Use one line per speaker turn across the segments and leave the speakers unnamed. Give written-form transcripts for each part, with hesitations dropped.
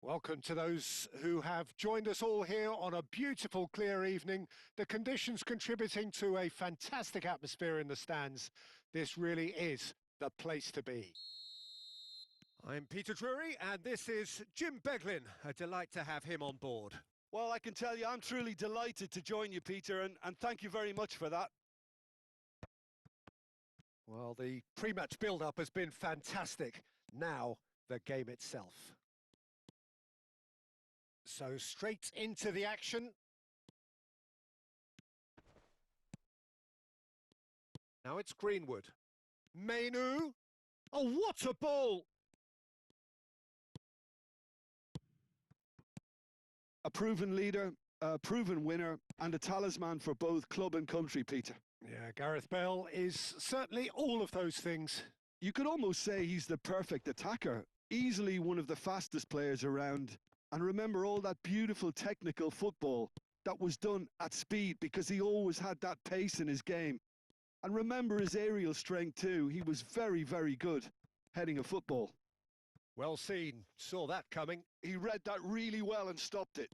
Welcome to those who have joined us all here on a beautiful, clear evening. The conditions contributing to a fantastic atmosphere in the stands. This really is the place to be. I'm Peter Drury, and this is Jim Beglin. A delight to have him on board.
Well, I can tell you I'm truly delighted to join you, Peter, and thank you very much for that.
Well, the pre-match build-up has been fantastic. Now, the game itself. So straight into the action. Now it's Greenwood. Mainoo. Oh, what a ball!
A proven leader, a proven winner, and a talisman for both club and country, Peter.
Yeah, Gareth Bale is certainly all of those things.
You could almost say he's the perfect attacker, easily one of the fastest players around. And remember all that beautiful technical football that was done at speed because he always had that pace in his game. And remember his aerial strength too. He was very, very good heading a football.
Well seen. Saw that coming.
He read that really well and stopped it.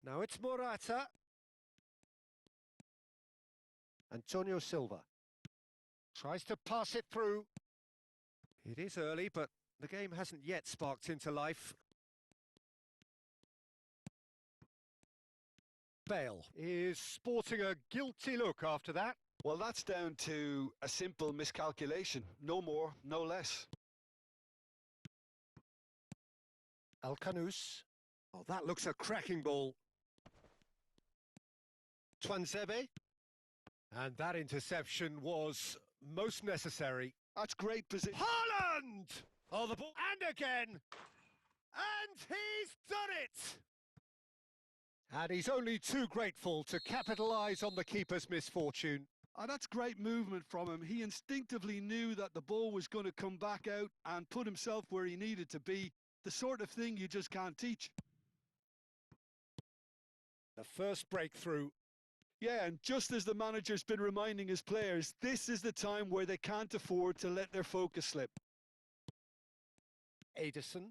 Now it's Morata. Antonio Silva tries to pass it through. It is early, but the game hasn't yet sparked into life. Bale is sporting a guilty look after that.
Well, that's down to a simple miscalculation. No more, no less.
Alcanus. Oh, that looks a cracking ball. Tuanzebe. And that interception was most necessary.
That's great position.
Haaland! Oh, the ball. And again! And he's done it! And he's only too grateful to capitalise on the keeper's misfortune.
Oh, that's great movement from him. He instinctively knew that the ball was going to come back out and put himself where he needed to be. The sort of thing you just can't teach.
The first breakthrough.
Yeah, and just as the manager's been reminding his players, this is the time where they can't afford to let their focus slip.
Ederson.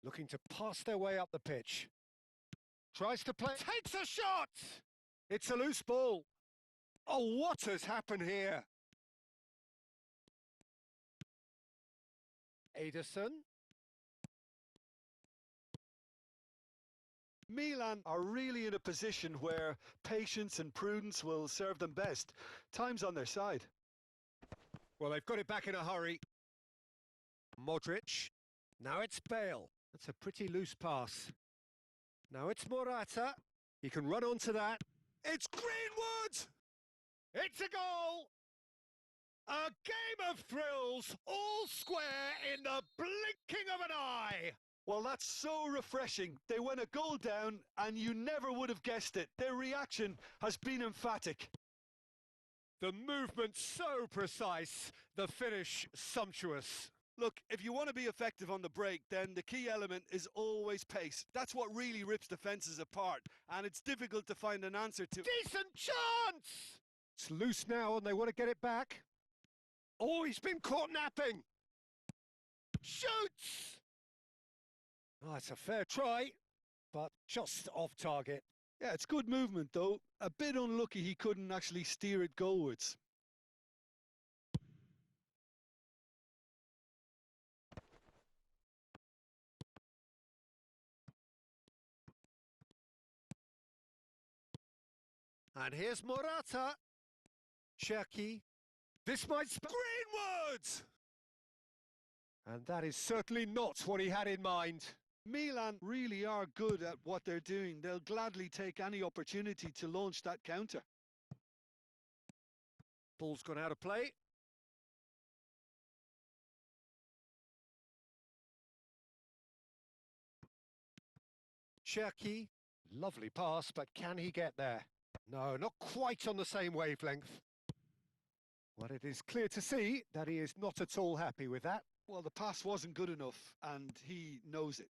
Looking to pass their way up the pitch. Tries to play. Takes a shot! It's a loose ball. Oh, what has happened here? Ederson.
Milan are really in a position where patience and prudence will serve them best. Time's on their side.
Well, they've got it back in a hurry. Modric. Now it's Bale. That's a pretty loose pass. Now it's Morata. He can run onto that. It's Greenwood! It's a goal! A game of thrills, all square in the blinking of an eye!
Well, that's so refreshing. They went a goal down and you never would have guessed it. Their reaction has been emphatic.
The movement so precise, the finish sumptuous.
Look, if you want to be effective on the break, then the key element is always pace. That's what really rips defences apart, and it's difficult to find an answer to.
Decent chance! It's loose now and they want to get it back. Oh, he's been caught napping. Shoots! Oh, it's a fair try, but just off target.
Yeah, it's good movement, though. A bit unlucky he couldn't actually steer it goalwards.
And here's Morata. Cherki. This might... Greenwood! And that is certainly not what he had in mind.
Milan really are good at what they're doing. They'll gladly take any opportunity to launch that counter.
Ball's gone out of play. Cherki. Lovely pass, but can he get there? No, not quite on the same wavelength. Well, it is clear to see that he is not at all happy with that.
Well, the pass wasn't good enough, and he knows it.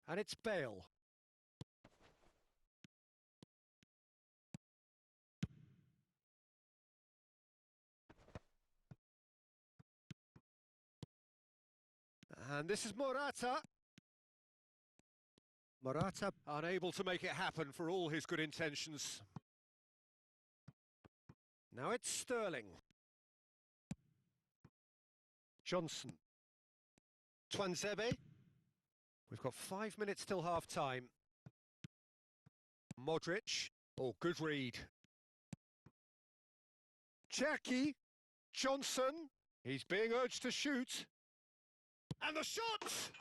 And it's Bale. And this is Morata. Morata unable to make it happen for all his good intentions. Now it's Sterling. Johnson. Tuanzebe. We've got 5 minutes till half-time. Modric. Oh, good read. Cherki. Johnson. He's being urged to shoot. And the shot!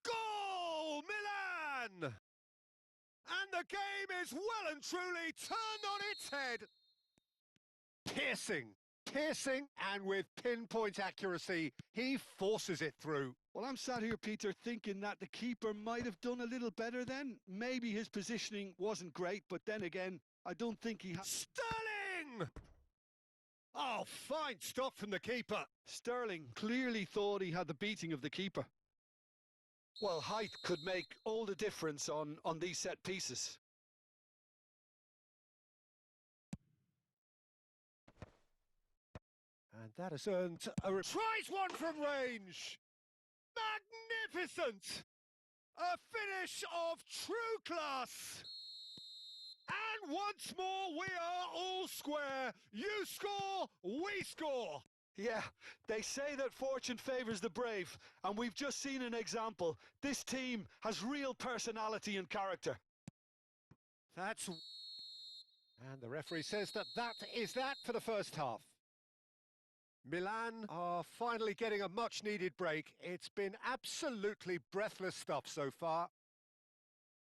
Goal! Milan! And the game is well and truly turned on its head. Piercing, and with pinpoint accuracy, he forces it through.
Well, I'm sat here, Peter, thinking that the keeper might have done a little better then. Maybe his positioning wasn't great, but then again, I don't think he has.
Sterling! Oh, fine stop from the keeper.
Sterling clearly thought he had the beating of the keeper. Well, height could make all the difference on these set pieces.
And that has earned a... Tries one from range! Magnificent! A finish of true class! And once more, we are all square. You score, we score.
Yeah, they say that fortune favours the brave, and we've just seen an example. This team has real personality and character.
That's... And the referee says that is that for the first half. Milan are finally getting a much-needed break. It's been absolutely breathless stuff so far.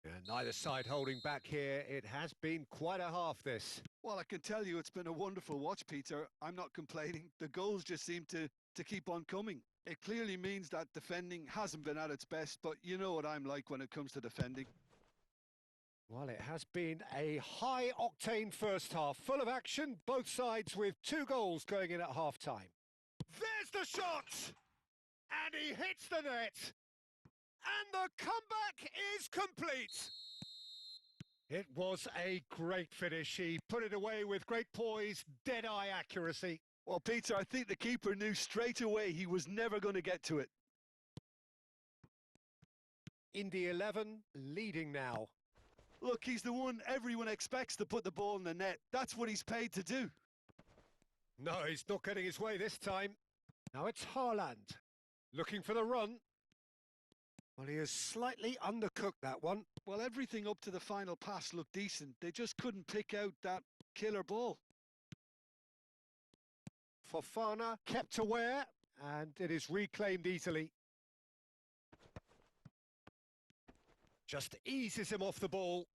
And neither side holding back here. It has been quite a half, this.
Well, I can tell you it's been a wonderful watch, Peter. I'm not complaining. The goals just seem to keep on coming. It clearly means that defending hasn't been at its best, but you know what I'm like when it comes to defending.
Well, it has been a high-octane first half, full of action, both sides with 2 goals going in at half-time. There's the shot! And he hits the net! And the comeback is complete! It was a great finish. He put it away with great poise, dead-eye accuracy.
Well, Peter, I think the keeper knew straight away he was never going to get to it.
Indy 11 leading now.
Look, he's the one everyone expects to put the ball in the net. That's what he's paid to do.
No, he's not getting his way this time. Now it's Haaland, looking for the run. Well, he has slightly undercooked that one.
Well, everything up to the final pass looked decent. They just couldn't pick out that killer ball.
Fofana kept aware, and it is reclaimed easily. Just eases him off the ball.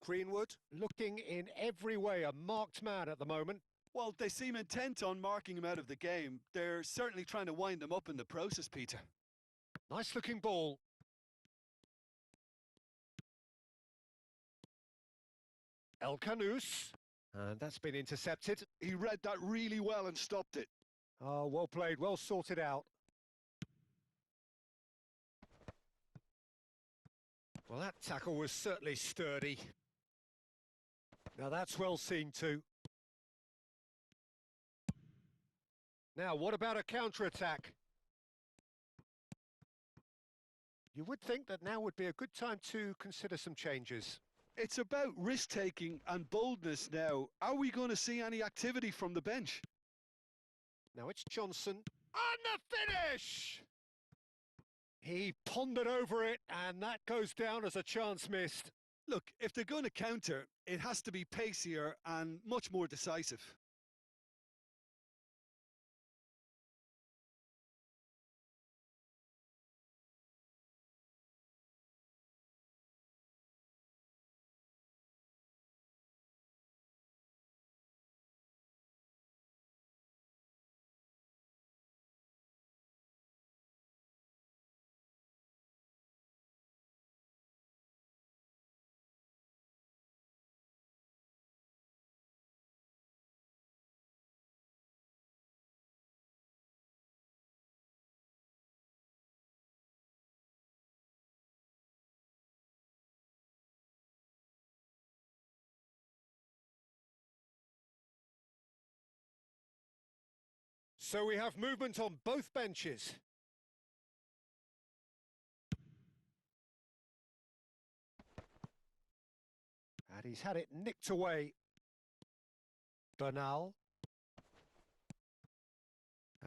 Greenwood looking in every way a marked man at the moment.
Well, they seem intent on marking him out of the game. They're certainly trying to wind him up in the process, Peter.
Nice looking ball. El Canus. And that's been intercepted.
He read that really well and stopped it.
Oh, well played, well sorted out. Well, that tackle was certainly sturdy. Now that's well seen too. Now, what about a counter-attack? You would think that now would be a good time to consider some changes.
It's about risk-taking and boldness now. Are we going to see any activity from the bench?
Now it's Johnson. On the finish! He pondered over it, and that goes down as a chance missed.
Look, if they're going to counter, it has to be pacier and much more decisive.
So we have movement on both benches. he's had it nicked away. Bernal.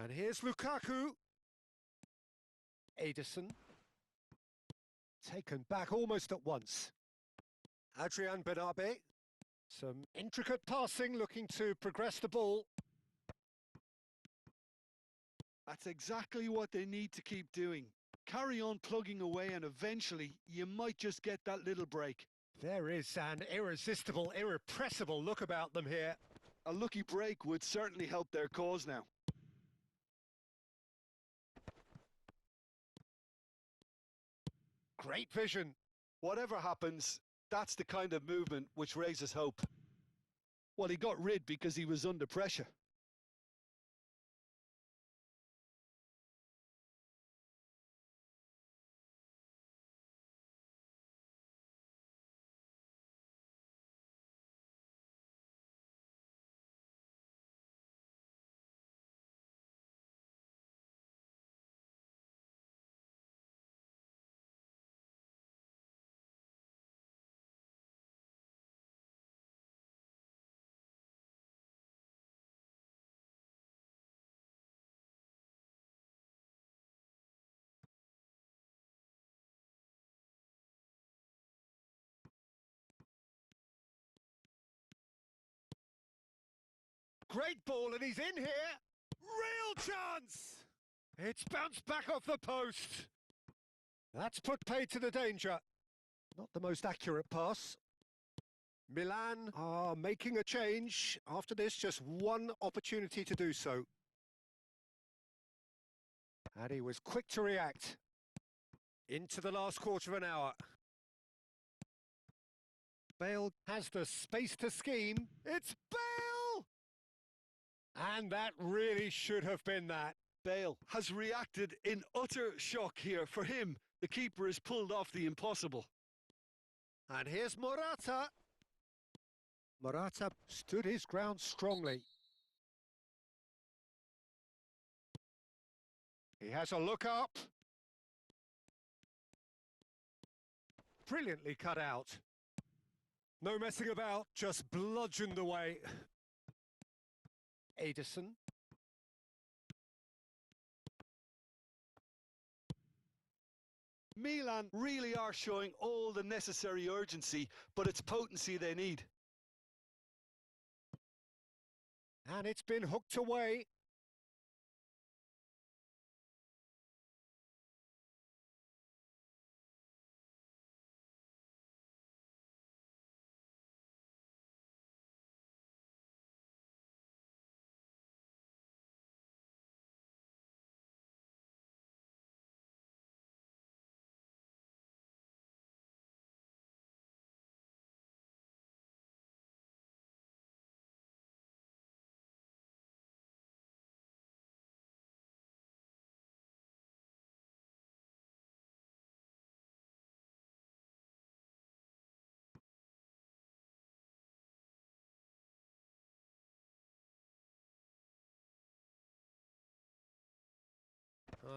And here's Lukaku. Ederson. Taken back almost at once. Adrian Benabe. Some intricate passing, looking to progress the ball.
That's exactly what they need to keep doing. Carry on plugging away and eventually you might just get that little break.
There is an irresistible, irrepressible look about them here.
A lucky break would certainly help their cause now.
Great vision.
Whatever happens, that's the kind of movement which raises hope. Well, he got rid because he was under pressure.
Great ball, and he's in here. Real chance! It's bounced back off the post. That's put paid to the danger. Not the most accurate pass. Milan are making a change. After this, just one opportunity to do so. And he was quick to react. Into the last quarter of an hour. Bale has the space to scheme. It's Bale! And that really should have been that.
Bale has reacted in utter shock here. For him, the keeper has pulled off the impossible.
And here's Morata. Morata stood his ground strongly. He has a look up. Brilliantly cut out. No messing about, just bludgeoned away. Ederson.
Milan really are showing all the necessary urgency, but it's potency they need.
And it's been hooked away.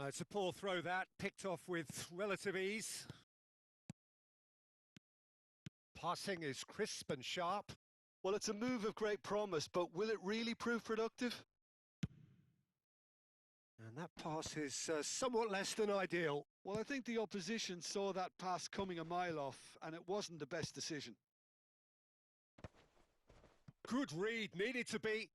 It's a poor throw that, picked off with relative ease. Passing is crisp and sharp.
Well, it's a move of great promise, but will it really prove productive?
And that pass is somewhat less than ideal.
Well, I think the opposition saw that pass coming a mile off, and it wasn't the best decision.
Good read, needed to be.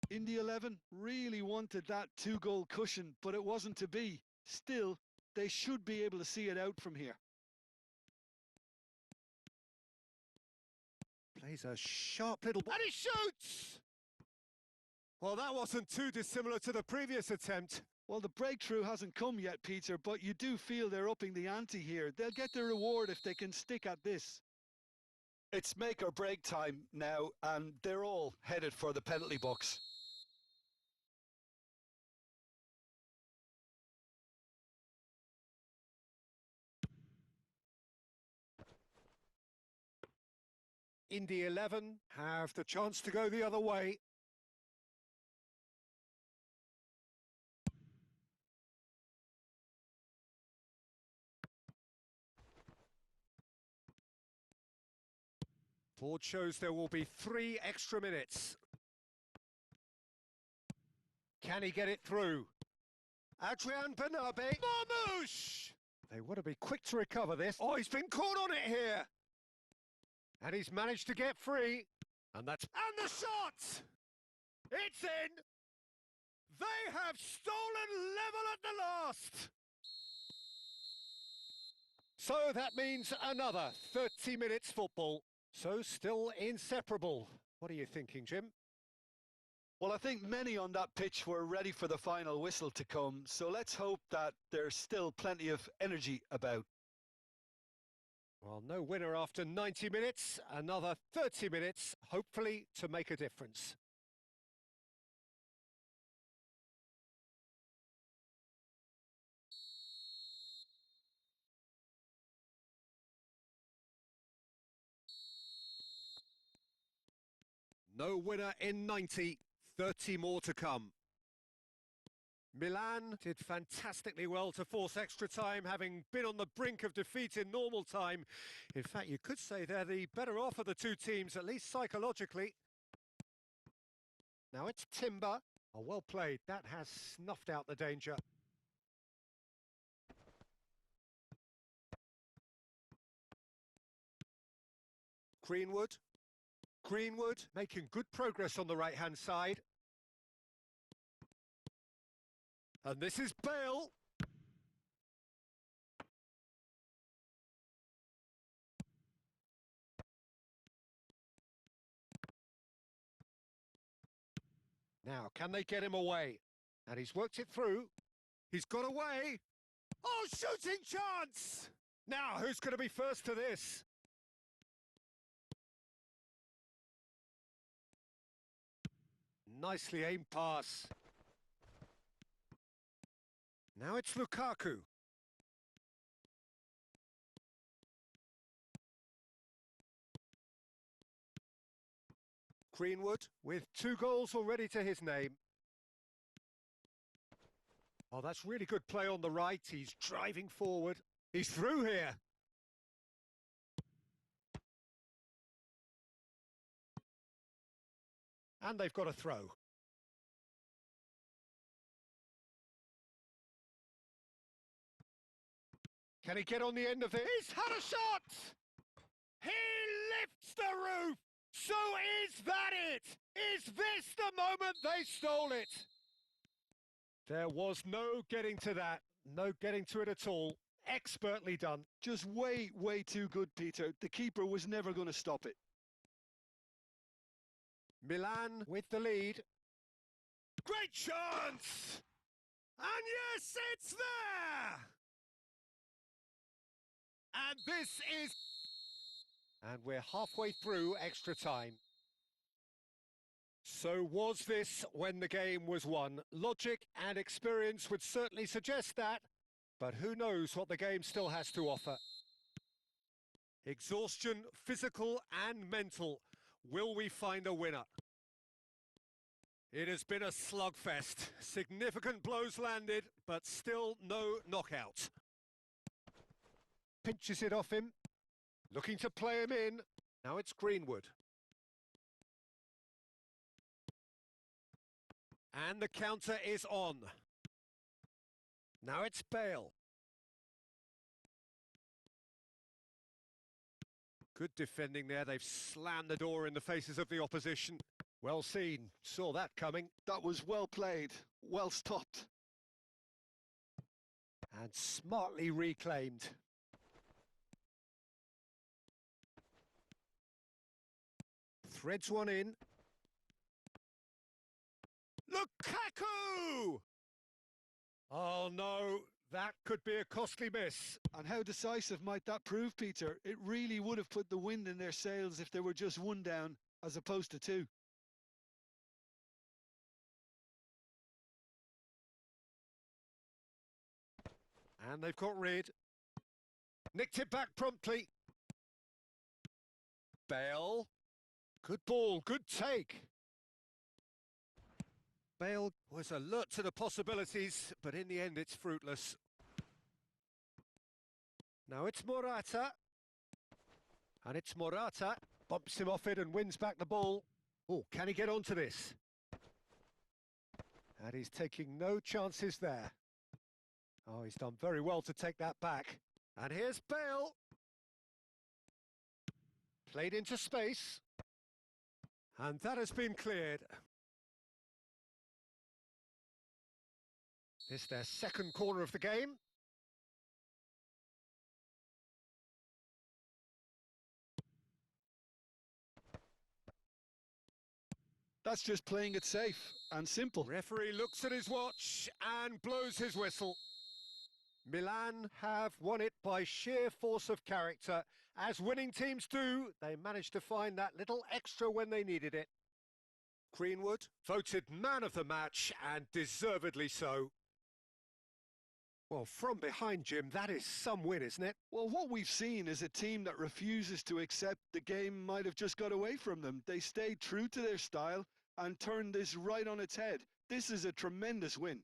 Indy 11 really wanted that two-goal cushion, but it wasn't to be. Still, they should be able to see it out from here.
Plays a sharp little ball, and he shoots! Well, that wasn't too dissimilar to the previous attempt.
Well, the breakthrough hasn't come yet, Peter, but you do feel they're upping the ante here. They'll get their reward if they can stick at this. It's make or break time now, and they're all headed for the penalty box.
Indy 11 have the chance to go the other way. Board shows there will be 3 extra minutes. Can he get it through? Adrian Bernabé. Marmoush! They want to be quick to recover this. Oh, he's been caught on it here. And he's managed to get free. And the shot! It's in! They have stolen level at the last! So that means another 30 minutes football. So still inseparable. What are you thinking, Jim?
Well, I think many on that pitch were ready for the final whistle to come, so let's hope that there's still plenty of energy about.
Well, no winner after 90 minutes, another 30 minutes, hopefully to make a difference. No winner in 90, 30 more to come. Milan did fantastically well to force extra time, having been on the brink of defeat in normal time. In fact, you could say they're the better off of the two teams, at least psychologically. Now it's Timber. Oh, well played. That has snuffed out the danger. Greenwood. Greenwood making good progress on the right-hand side. And this is Bale. Now, can they get him away? And he's worked it through. He's got away. Oh, shooting chance! Now, who's going to be first to this? Nicely aimed pass. Now it's Lukaku. Greenwood with 2 goals already to his name. Oh, that's really good play on the right. He's driving forward. He's through here. And they've got a throw. Can he get on the end of this? He's had a shot! He lifts the roof! So is that it? Is this the moment they stole it? There was no getting to that. No getting to it at all. Expertly done.
Just way, way too good, Peter. The keeper was never going to stop it.
Milan with the lead. Great chance! And yes, it's there! And this is... And we're halfway through extra time. So was this when the game was won? Logic and experience would certainly suggest that, but who knows what the game still has to offer. Exhaustion, physical and mental. Will we find a winner? It has been a slugfest. Significant blows landed, but still no knockout. Pinches it off him. Looking to play him in. Now it's Greenwood. And the counter is on. Now it's Bale. Good defending there. They've slammed the door in the faces of the opposition. Well seen. Saw that coming.
That was well played. Well stopped.
And smartly reclaimed. Threads one in. Lukaku! Oh no, that could be a costly miss.
And how decisive might that prove, Peter? It really would have put the wind in their sails if they were just 1 down as opposed to 2.
And they've got rid. Nicked it back promptly. Bale. Good ball, good take. Bale was alert to the possibilities, but in the end it's fruitless. Now it's Morata. And it's Morata. Bumps him off it and wins back the ball. Oh, can he get onto this? And he's taking no chances there. Oh, he's done very well to take that back. And here's Bale. Played into space. And that has been cleared. It's their second corner of the game.
That's just playing it safe and simple.
Referee looks at his watch and blows his whistle. Milan have won it by sheer force of character. As winning teams do, they managed to find that little extra when they needed it. Greenwood, voted man of the match, and deservedly so. Well, from behind, Jim, that is some win, isn't it?
Well, what we've seen is a team that refuses to accept the game might have just got away from them. They stayed true to their style and turned this right on its head. This is a tremendous win.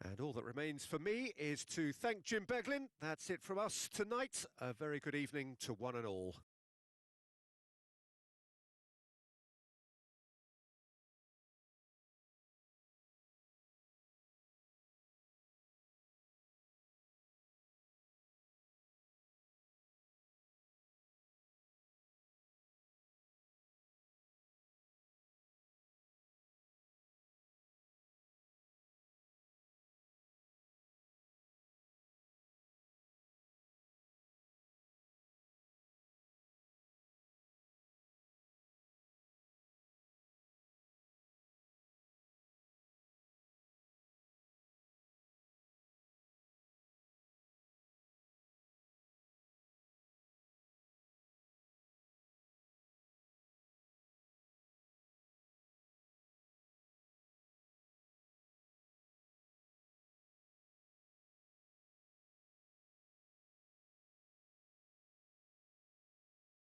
And all that remains for me is to thank Jim Beglin. That's it from us tonight. A very good evening to one and all.